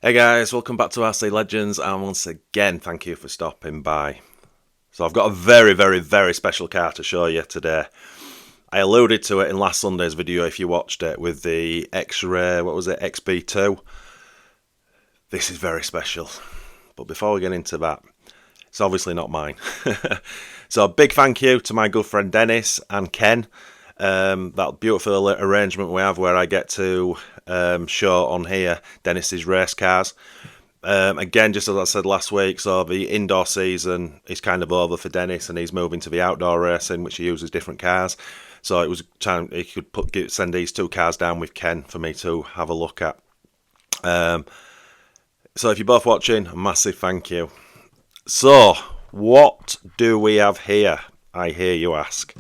Hey guys, welcome back to RC Legends, and once again, thank you for stopping by. So I've got a very special car to show you today. I alluded to it in last Sunday's video if you watched it with the X-Ray, what was it, XB2. This is very special. But before we get into that, it's obviously not mine. So a big thank you to my good friend Dennis and Ken. That beautiful arrangement we have where I get to show on here Dennis's race cars. Again, just as I said last week, so the indoor season is kind of over for Dennis and he's moving to the outdoor racing, which he uses different cars. So it was time he could send these two cars down with Ken for me to have a look at. So if you're both watching, a massive thank you. So what do we have here, I hear you ask?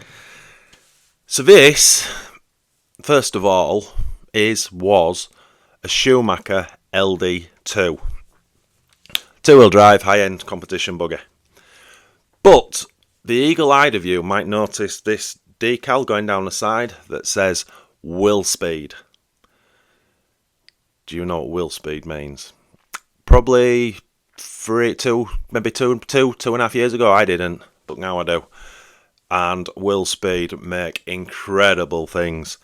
So this, first of all, was a Schumacher LD2 2-wheel drive high-end competition buggy. But the eagle-eyed of you might notice this decal going down the side that says Willspeed. Do you know what Willspeed means? Probably maybe two and a half years ago I didn't, but now I do. And Willspeed make incredible things.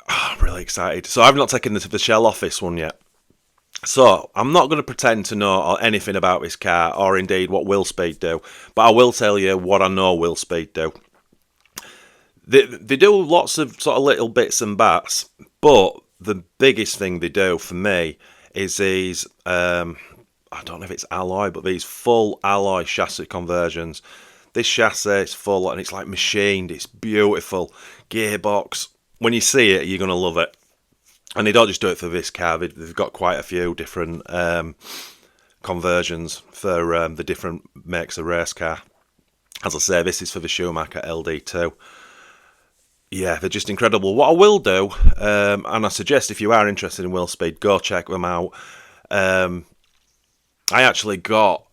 I'm really excited. So I've not taken the shell off this one yet. So I'm not going to pretend to know anything about this car or indeed what Willspeed do, but I will tell you what I know Willspeed do. They do lots of sort of little bits and bats, but the biggest thing they do for me is these, I don't know if it's alloy, but these full alloy chassis conversions. This chassis is full and it's like machined, it's beautiful. Gearbox, when you see it, you're going to love it. And they don't just do it for this car, they've got quite a few different conversions for the different makes of race car. As I say, this is for the Schumacher LD2. Yeah, they're just incredible. What I will do, and I suggest if you are interested in Willspeed, go check them out. I actually got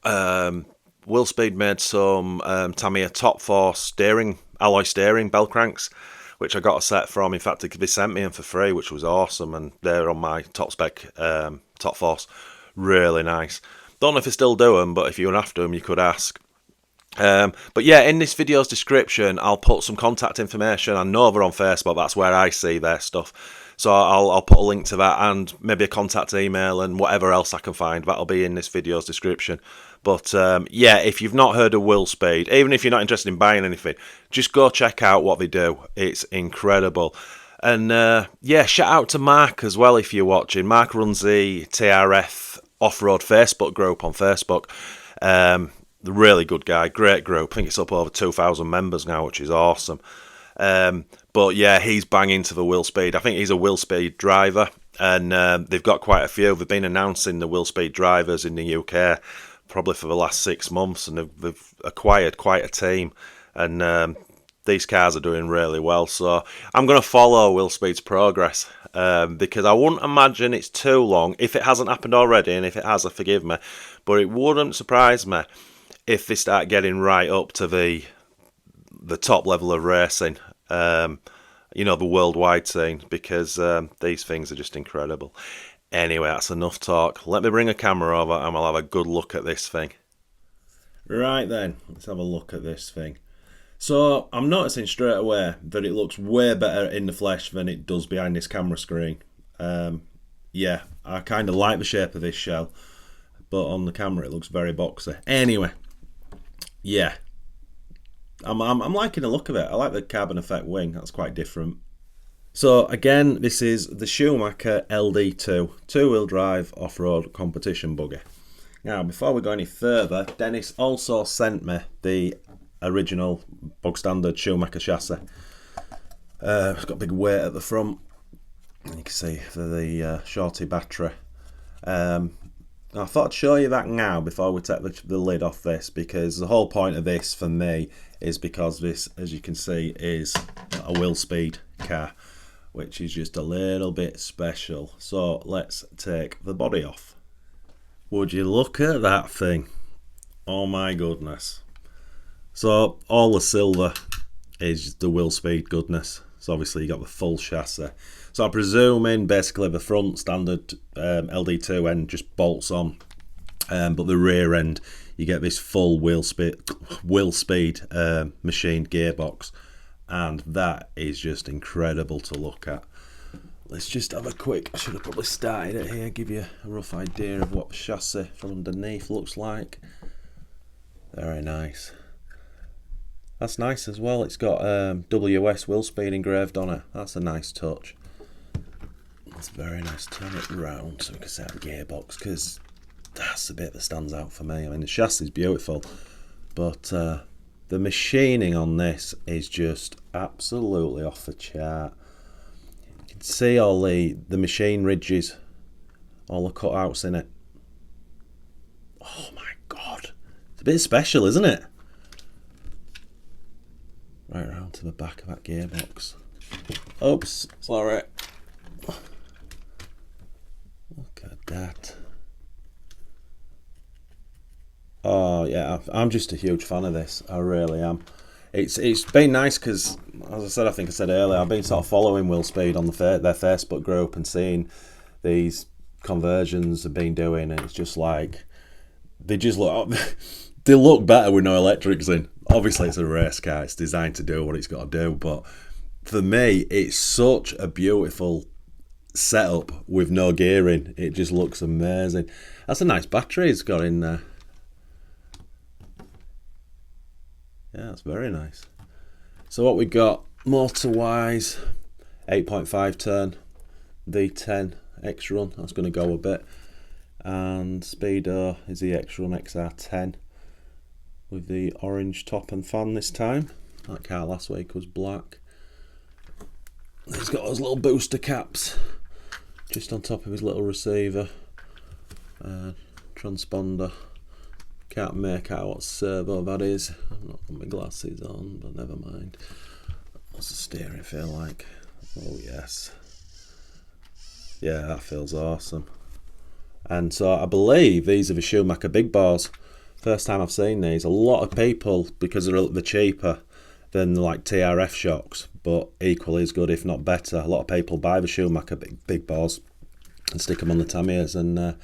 Willspeed made some Tamiya Top Force alloy steering bell cranks, which I got a set from. In fact, they sent me them for free, which was awesome, and they're on my top spec Top Force. Really nice. Don't know if they still do them, but if you're after them, you could ask. But yeah, in this video's description, I'll put some contact information. I know they're on Facebook, that's where I see their stuff. So I'll put a link to that and maybe a contact email and whatever else I can find. That'll be in this video's description. But yeah, if you've not heard of Willspeed, even if you're not interested in buying anything, just go check out what they do. It's incredible. And yeah, shout out to Mark as well if you're watching. Mark runs the TRF Off-Road Facebook group on Facebook. Really good guy, great group. I think it's up over 2,000 members now, which is awesome. But yeah, he's banging to the Willspeed. I think he's a Willspeed driver, and they've got quite a few. They've been announcing the Willspeed drivers in the UK probably for the last 6 months, and they've acquired quite a team. And these cars are doing really well. So I'm going to follow Willspeed's progress because I wouldn't imagine it's too long if it hasn't happened already, and if it has, forgive me. But it wouldn't surprise me if they start getting right up to the top level of racing, you know, the worldwide scene, because these things are just incredible. Anyway, that's enough talk. Let me bring a camera over and we'll have a good look at this thing. Right then, let's have a look at this thing. So I'm noticing straight away that it looks way better in the flesh than it does behind this camera screen. Yeah, I kind of like the shape of this shell, but on the camera it looks very boxy. Anyway, yeah, I'm liking the look of it. I like the carbon effect wing, that's quite different. So again, this is the Schumacher LD2 2-wheel drive off-road competition buggy. Now, before we go any further, Dennis also sent me the original bog standard Schumacher chassis. It's got a big weight at the front, you can see for the shorty battery. I thought I'd show you that now before we take the lid off this, because the whole point of this for me is because this, as you can see, is a Willspeed car, which is just a little bit special. So let's take the body off. Would you look at that thing? Oh my goodness. So all the silver is the Willspeed goodness. So obviously you got the full chassis. So I'm presuming basically the front standard LD2 end just bolts on, but the rear end you get this full Willspeed machined gearbox, and that is just incredible to look at. Let's just have a quick, I should have probably started it here, give you a rough idea of what the chassis from underneath looks like. Very nice. That's nice as well, it's got WS Willspeed engraved on it. That's a nice touch. That's very nice. Turn it round so we can see the gearbox, because that's the bit that stands out for me. I mean, the chassis is beautiful, but the machining on this is just absolutely off the chart. You can see all the machine ridges, all the cutouts in it. Oh my god, it's a bit special, isn't it? Right round to the back of that gearbox. Oops, sorry. Look at that. Oh yeah, I'm just a huge fan of this. I really am. It's been nice because, as I think I said earlier, I've been sort of following Willspeed on their Facebook group and seeing these conversions they've been doing, and it's just like they just look they look better with no electrics in. Obviously, it's a race car; it's designed to do what it's got to do. But for me, it's such a beautiful setup with no gearing. It just looks amazing. That's a nice battery it's got in there. Yeah, that's very nice. So what we got motor-wise, 8.5 turn, V10 X-Run, that's going to go a bit. And speedo is the X-Run XR10 with the orange top and fan this time. That car last week was black. He's got those little booster caps just on top of his little receiver. Transponder. Can't make out what servo that is. I've not got my glasses on, but never mind. What's the steering feel like? Oh yes. Yeah, that feels awesome. And so I believe these are the Schumacher big bars. First time I've seen these. A lot of people, because they're cheaper than like TRF shocks, but equally as good, if not better. A lot of people buy the Schumacher big bars and stick them on the Tamiyas, and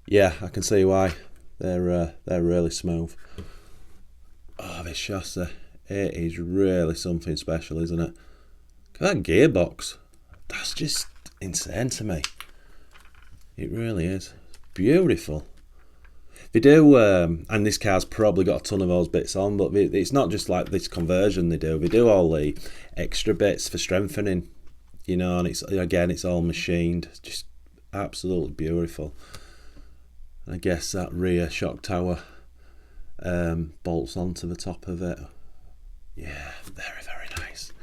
yeah, I can see why. They're really smooth. Oh, this chassis, it is really something special, isn't it? Look at that gearbox. That's just insane to me. It really is. Beautiful. They do, and this car's probably got a ton of those bits on, but it's not just like this conversion they do. They do all the extra bits for strengthening, you know, and it's all machined. Just absolutely beautiful. I guess that rear shock tower bolts onto the top of it. Yeah, very, very nice.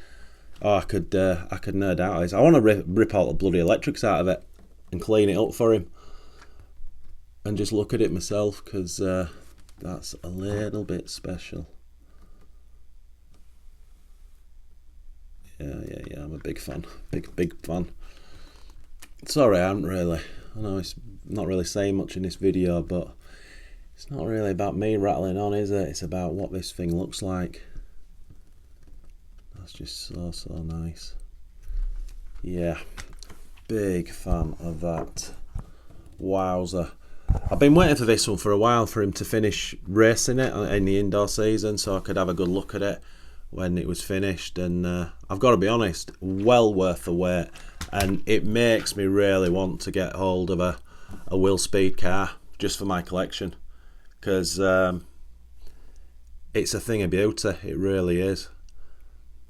Oh, I could nerd out on this. I want to rip all the bloody electrics out of it and clean it up for him and just look at it myself, because that's a little bit special. Yeah, I'm a big fan. Big fan. Sorry, I know it's not really saying much in this video, but it's not really about me rattling on, is it? It's about what this thing looks like. That's just so nice. Yeah, big fan of that. Wowzer. I've been waiting for this one for a while, for him to finish racing it in the indoor season, so I could have a good look at it when it was finished. And I've got to be honest, well worth the wait, and it makes me really want to get hold of a Willspeed car just for my collection, because it's a thing of beauty. It really is.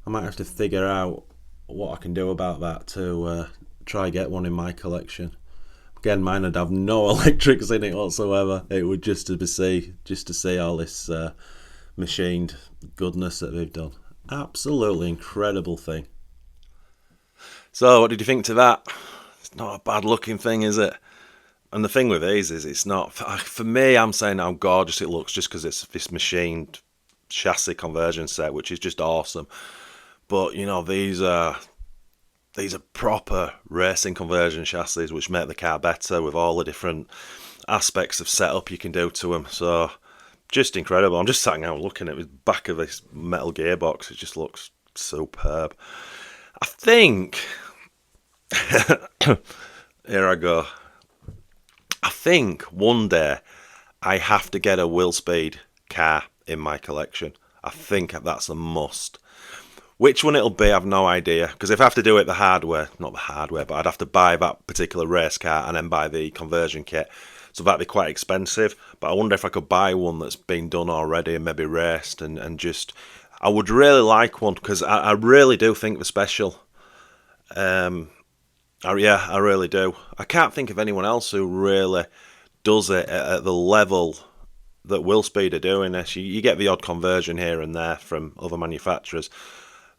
I might have to figure out what I can do about that to try get one in my collection. Again, mine would have no electrics in it whatsoever. It would just to see all this machined goodness that they've done. Absolutely incredible thing. So, what did you think to that? It's not a bad looking thing, is it? And the thing with these is, it's not, for me, I'm saying how gorgeous it looks just because it's this machined chassis conversion set, which is just awesome. But, you know, these are proper racing conversion chassis, which make the car better with all the different aspects of setup you can do to them. So, just incredible. I'm just sitting out looking at the back of this metal gearbox. It just looks superb. I think Here I go. I think one day I have to get a Willspeed car in my collection. I think that's a must. Which one it'll be, I've no idea. Because if I have to do it the hardware, not the hardware, but I'd have to buy that particular race car and then buy the conversion kit. So that'd be quite expensive. But I wonder if I could buy one that's been done already and maybe raced and just... I would really like one because I really do think they're special. Yeah, I really do. I can't think of anyone else who really does it at the level that Willspeed are doing this. You get the odd conversion here and there from other manufacturers,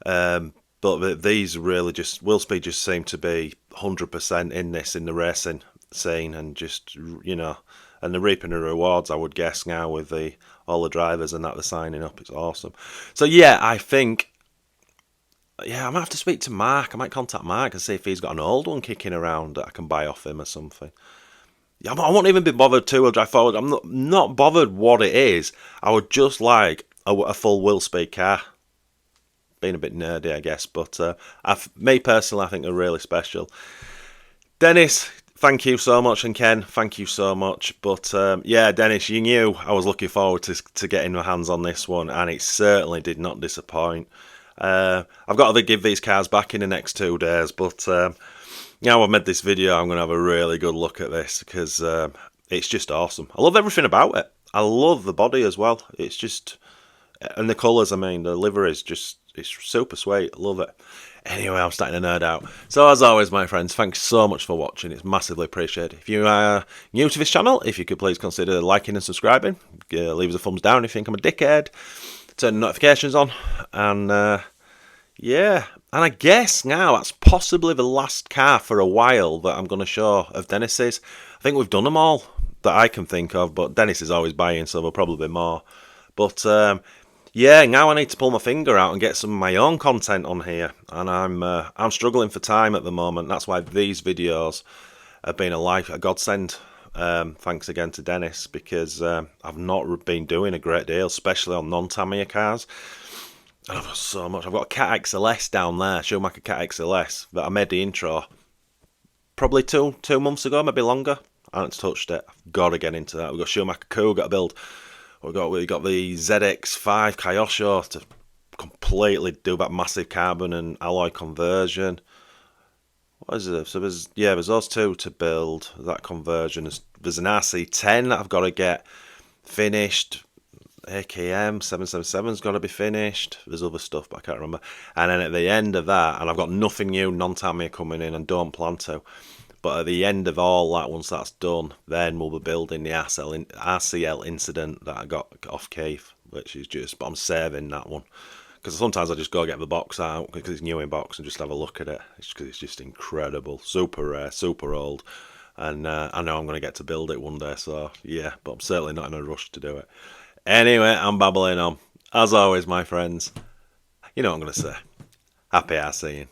but these really just Willspeed just seem to be 100% in this in the racing scene, and just and they're reaping the rewards. I would guess now with all the drivers and that they're signing up. It's awesome. So yeah, I think. Yeah, I might have to speak to Mark. I might contact Mark and see if he's got an old one kicking around that I can buy off him or something. Yeah, I won't even be bothered two-wheel drive forward. I'm not bothered what it is. I would just like a full Willspeed car. Being a bit nerdy, I guess, but me personally, I think they're really special. Dennis, thank you so much, and Ken, thank you so much. But yeah, Dennis, you knew I was looking forward to getting my hands on this one, and it certainly did not disappoint. I've got to give these cars back in the next 2 days, but now I've made this video, I'm going to have a really good look at this because it's just awesome. I love everything about it. I love the body as well. It's just, and the colours, I mean, the livery is just, it's super sweet. I love it. Anyway, I'm starting to nerd out. So as always, my friends, thanks so much for watching. It's massively appreciated. If you are new to this channel, if you could please consider liking and subscribing. Leave us a thumbs down if you think I'm a dickhead. Turn notifications on. And yeah, and I guess now that's possibly the last car for a while that I'm going to show of Dennis's. I think we've done them all that I can think of, but Dennis is always buying, so there'll probably be more. But yeah, now I need to pull my finger out and get some of my own content on here, and I'm struggling for time at the moment. That's why these videos have been a godsend. Thanks again to Dennis, because I've not been doing a great deal, especially on non-Tamiya cars. I've got so much. I've got a Cat XLS down there, Schumacher Cat XLS, that I made the intro probably two months ago, maybe longer. I haven't touched it. I've got to get into that. We've got Schumacher Cool, got to build. We got the ZX5 Kyosho to completely do that massive carbon and alloy conversion. What is it? So there's those two to build, that conversion. There's an RC10 that I've got to get finished. AKM 777's got to be finished. There's other stuff, but I can't remember. And then at the end of that, and I've got nothing new, non-Tamiya coming in, and don't plan to. But at the end of all that, once that's done, then we'll be building the RCL incident that I got off Keith, which is just, but I'm saving that one. Because sometimes I just go get the box out, because it's new in box, and just have a look at it. Because it's just incredible. Super rare, super old. And I know I'm going to get to build it one day, so yeah, but I'm certainly not in a rush to do it. Anyway, I'm babbling on. As always, my friends, you know what I'm going to say. Happy ass seeing.